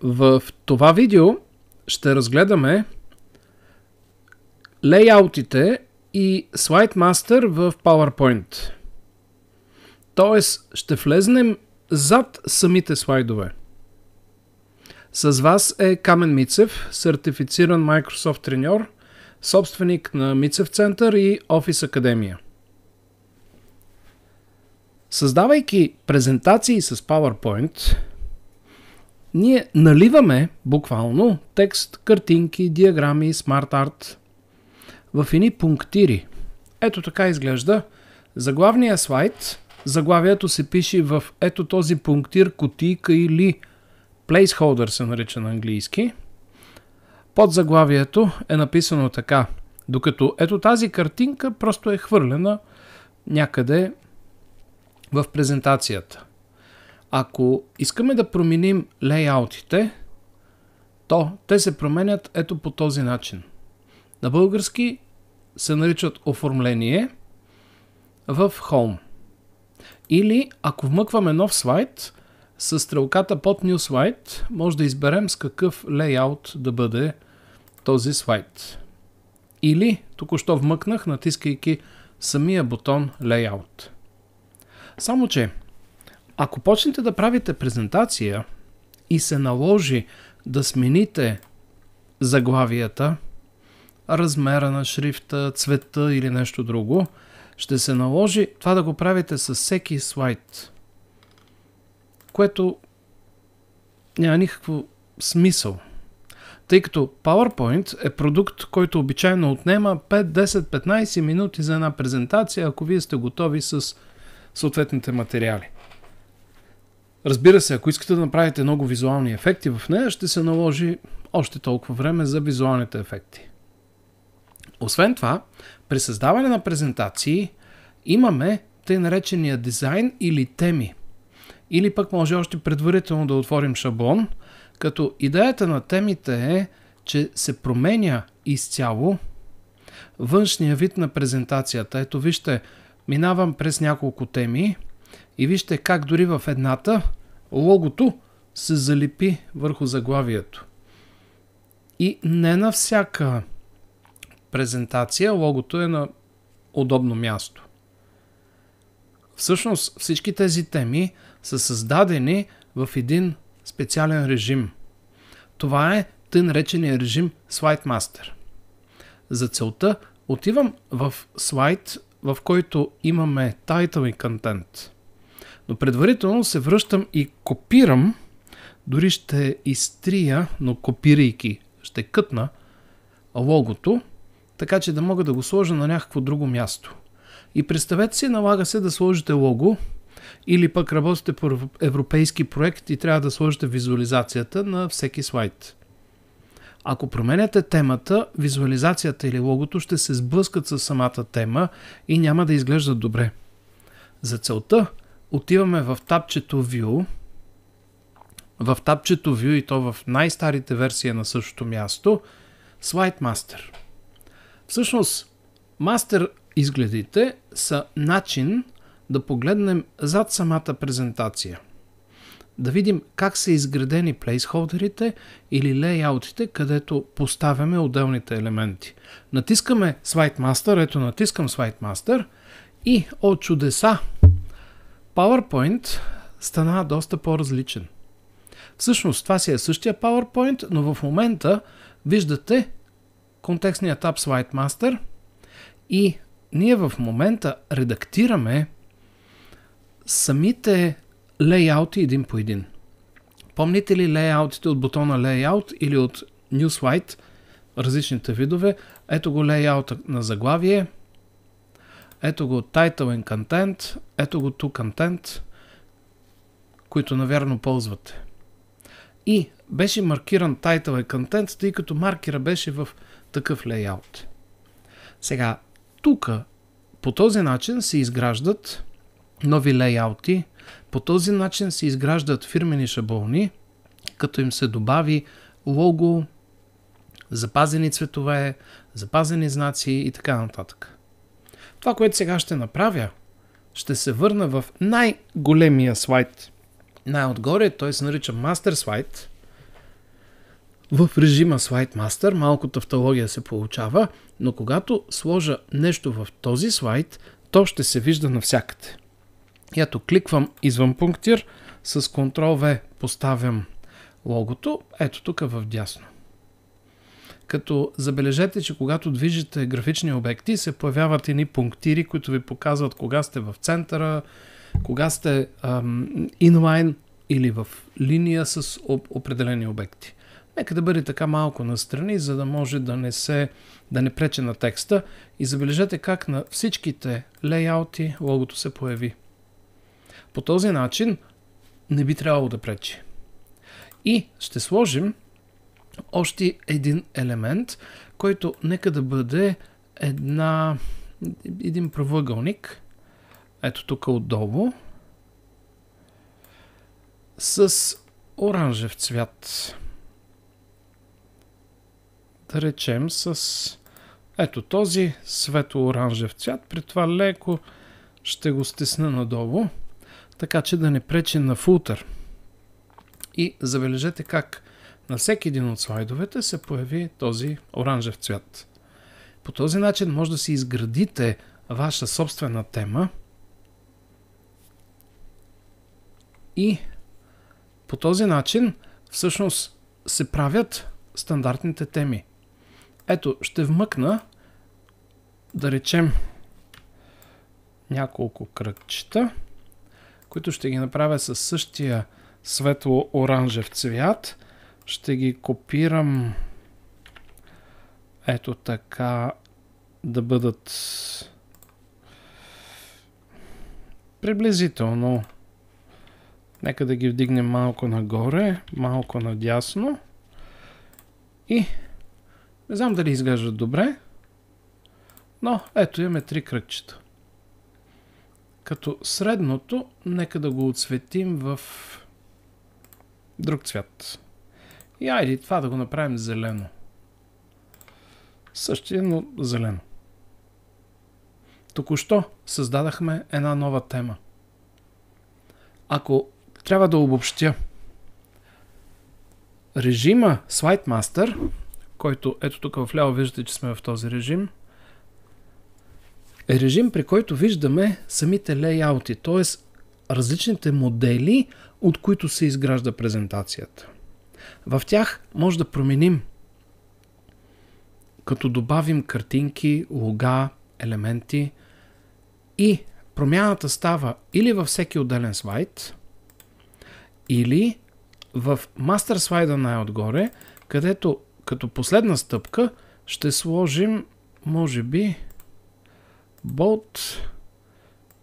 В това видео ще разгледаме лейаутите и SlideMaster в PowerPoint. Тоест ще влезнем зад самите слайдове. С вас е Камен Мицев, сертифициран Microsoft треньор, собственик на Мицев център и Office Академия. Създавайки презентации с PowerPoint, ние наливаме буквално текст, картинки, диаграми, смарт арт в едни пунктири. Ето така изглежда заглавния слайд. Заглавието се пише в ето този пунктир, кутийка или placeholder се нарича на английски. Под заглавието е написано така, докато ето тази картинка просто е хвърлена някъде в презентацията. Ако искаме да променим лейаутите, то те се променят ето по този начин. На български се наричат оформление в Home. Или ако вмъкваме нов слайд, с стрелката под New Slide може да изберем с какъв лейаут да бъде този слайд. Или току-що вмъкнах, натискайки самия бутон Layout. Само че, ако почнете да правите презентация и се наложи да смените заглавията, размера на шрифта, цвета или нещо друго, ще се наложи това да го правите с всеки слайд, което няма никакво смисъл. Тъй като PowerPoint е продукт, който обичайно отнема 5, 10, 15 минути за една презентация, ако вие сте готови с съответните материали. Разбира се, ако искате да направите много визуални ефекти в нея, ще се наложи още толкова време за визуалните ефекти. Освен това, при създаване на презентации имаме тъй наречения дизайн или теми. Или пък може още предварително да отворим шаблон, като идеята на темите е, че се променя изцяло външния вид на презентацията. Ето вижте, минавам през няколко теми и вижте как дори в едната логото се залепи върху заглавието. И не на всяка презентация логото е на удобно място. Всъщност всички тези теми са създадени в един специален режим. Това е тъй наречения режим SlideMaster. За целта отивам в слайд, в който имаме title и content. Но предварително се връщам и копирам, дори ще изтрия, но копирайки ще кътна логото, така че да мога да го сложа на някакво друго място. И представете си, налага се да сложите лого, или пък работите по европейски проект и трябва да сложите визуализацията на всеки слайд. Ако променяте темата, визуализацията или логото ще се сблъскат с самата тема и няма да изглеждат добре. За целта отиваме в тапчето View. В тапчето View, и то в най-старите версии на същото място, SlideMaster. Всъщност, мастер изгледите са начин да погледнем зад самата презентация. Да видим как са изградени плейсхолдерите или лейаутите, където поставяме отделните елементи. Натискаме SlideMaster, ето натискам SlideMaster и от чудеса PowerPoint стана доста по-различен. Всъщност това си е същия PowerPoint, но в момента виждате контекстния таб SlideMaster и ние в момента редактираме самите лейаути един по един. Помните ли лейаутите от бутона Layout или от New Slide, различните видове? Ето го лейаута на заглавие, ето го Title and Content, ето го To Content, които навярно ползвате. И беше маркиран Title и Content, тъй като маркера беше в такъв лейаут. Сега, тук по този начин се изграждат нови лейаути, по този начин се изграждат фирмени шаблони, като им се добави лого, запазени цветове, запазени знаци и така нататък. Това, което сега ще направя, ще се върна в най-големия слайд. Най-отгоре той се нарича Master Slide В режима Slide Master малко тавтология се получава, но когато сложа нещо в този слайд, то ще се вижда навсякъде. И ето кликвам извън пунктир, с Ctrl-V поставям логото, ето тук в дясно. Като забележете, че когато движите графични обекти, се появяват едни пунктири, които ви показват кога сте в центъра, кога сте inline или в линия с определени обекти. Нека да бъде така малко настрани, за да може да не прече на текста. И забележете как на всичките лейаути логото се появи. По този начин не би трябвало да пречи. И ще сложим още един елемент, който нека да бъде един правоъгълник. Ето тук отдолу. С оранжев цвят. Да речем с ето този светло-оранжев цвят. При това леко ще го стесна надолу, така че да не пречи на фултър. И забележете как на всеки един от слайдовете се появи този оранжев цвят. По този начин може да си изградите ваша собствена тема и по този начин всъщност се правят стандартните теми. Ето, ще вмъкна, да речем, няколко кръгчета, които ще ги направя със същия светло-оранжев цвят. Ще ги копирам ето така, да бъдат приблизително. Нека да ги вдигнем малко нагоре, малко надясно. И не знам дали изглеждат добре, но ето имаме 3 кръгчета. Като средното, нека да го отсветим в друг цвят. И айде това да го направим зелено. Същия, но зелено. Току-що създадахме една нова тема. Ако трябва да обобщя, режима Slide Master, който ето тук вляво виждате, че сме в този режим, е режим, при който виждаме самите лейаути, т.е. различните модели, от които се изгражда презентацията. В тях може да променим, като добавим картинки, лога, елементи и промяната става или във всеки отделен слайд, или в мастер слайда най-отгоре, където като последна стъпка ще сложим, може би, болт.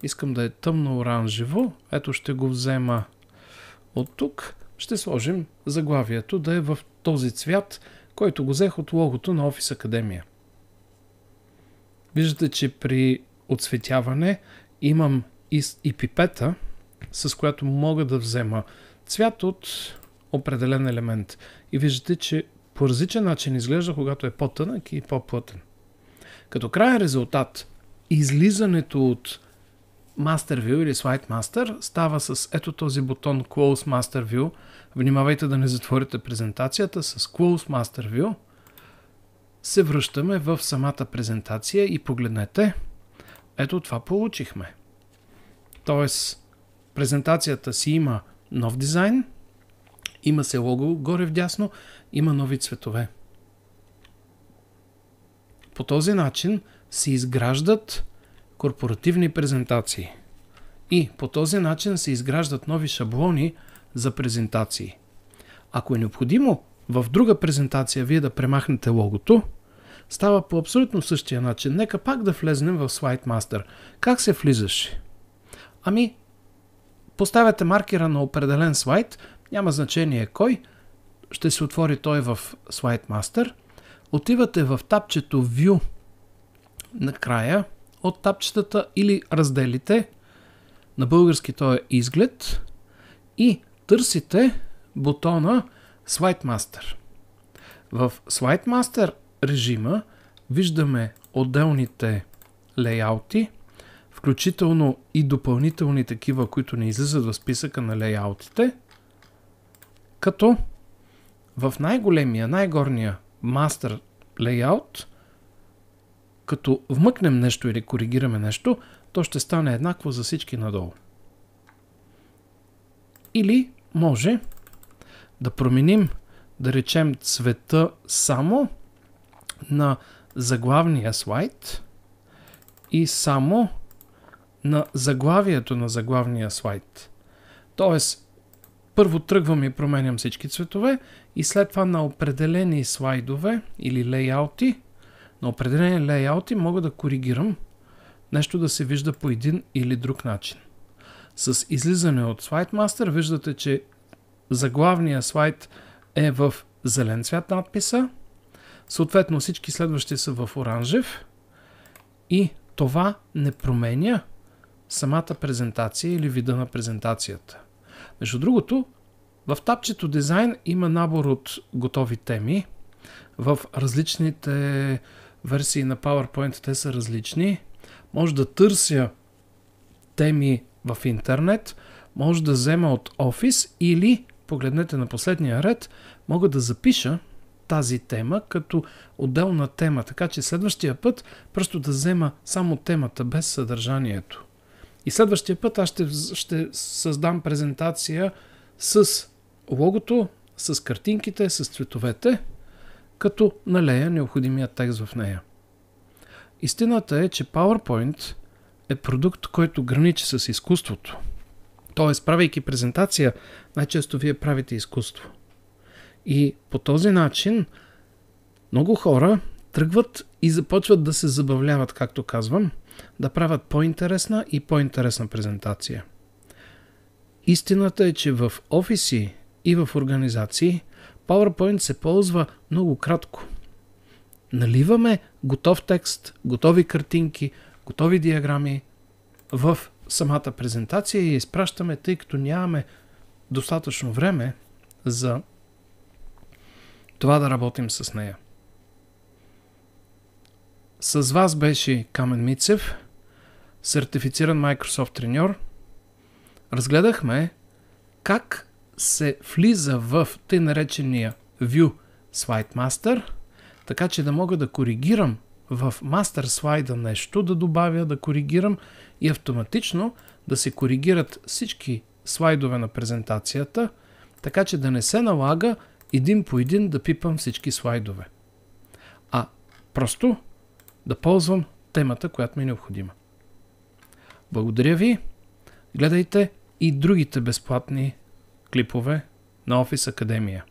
Искам да е тъмно-оранжево. Ето ще го взема от тук. Ще сложим заглавието да е в този цвят, който го взех от логото на Office Academia. Виждате, че при отцветяване имам и пипета, с която мога да взема цвят от определен елемент. И виждате, че по различен начин изглежда, когато е по-тънък и по-плътен. Като краен резултат, излизането от Master View или Slide Master става с ето този бутон Close Master View. Внимавайте да не затворите презентацията. С Close Master View се връщаме в самата презентация и погледнете. Ето това получихме. Тоест, презентацията си има нов дизайн, има се лого горе вдясно, има нови цветове. По този начин се изграждат корпоративни презентации. И по този начин се изграждат нови шаблони за презентации. Ако е необходимо в друга презентация вие да премахнете логото, става по абсолютно същия начин. Нека пак да влезнем в Slide Master. Как се влизаше? Ами, поставяте маркера на определен слайд, няма значение кой, ще се отвори той в Slide Master, отивате в тапчето View накрая от тапчетата или разделите, на български той е изглед, и търсите бутона Slide Master. В Slide Master режима виждаме отделните лейаути, включително и допълнителни такива, които не излизат в списъка на лейаутите, като в най-големия, най-горния Master Layout, като вмъкнем нещо или коригираме нещо, то ще стане еднакво за всички надолу. Или може да променим, да речем, цвета само на заглавния слайд и само на заглавието на заглавния слайд. Тоест, първо тръгвам и променям всички цветове и след това на определени слайдове или лейаути, на определени лейаути мога да коригирам нещо да се вижда по един или друг начин. С излизане от SlideMaster виждате, че заглавния слайд е в зелен цвят надписа, съответно всички следващи са в оранжев и това не променя самата презентация или вида на презентацията. Между другото, в тапчето Дизайн има набор от готови теми. В различните версии на PowerPoint те са различни. Може да търся теми в интернет, може да взема от Office или, погледнете на последния ред, мога да запиша тази тема като отделна тема, така че следващия път просто да взема само темата без съдържанието. И следващия път аз ще създам презентация с логото, с картинките, с цветовете, като налея необходимия текст в нея. Истината е, че PowerPoint е продукт, който граничи с изкуството. Тоест, правейки презентация, най-често вие правите изкуство. И по този начин много хора тръгват и започват да се забавляват, както казвам, да правят по-интересна и по-интересна презентация. Истината е, че в офиси и в организации PowerPoint се ползва много кратко. Наливаме готов текст, готови картинки, готови диаграми в самата презентация и я изпращаме, тъй като нямаме достатъчно време за това да работим с нея. С вас беше Камен Мицев, сертифициран Microsoft треньор. Разгледахме как се влиза в тъй наречения View SlideMaster, така че да мога да коригирам в Master слайда нещо, да добавя, да коригирам и автоматично да се коригират всички слайдове на презентацията, така че да не се налага един по един да пипам всички слайдове, а просто да ползвам темата, която ми е необходима. Благодаря ви. Гледайте и другите безплатни клипове на Office Академия.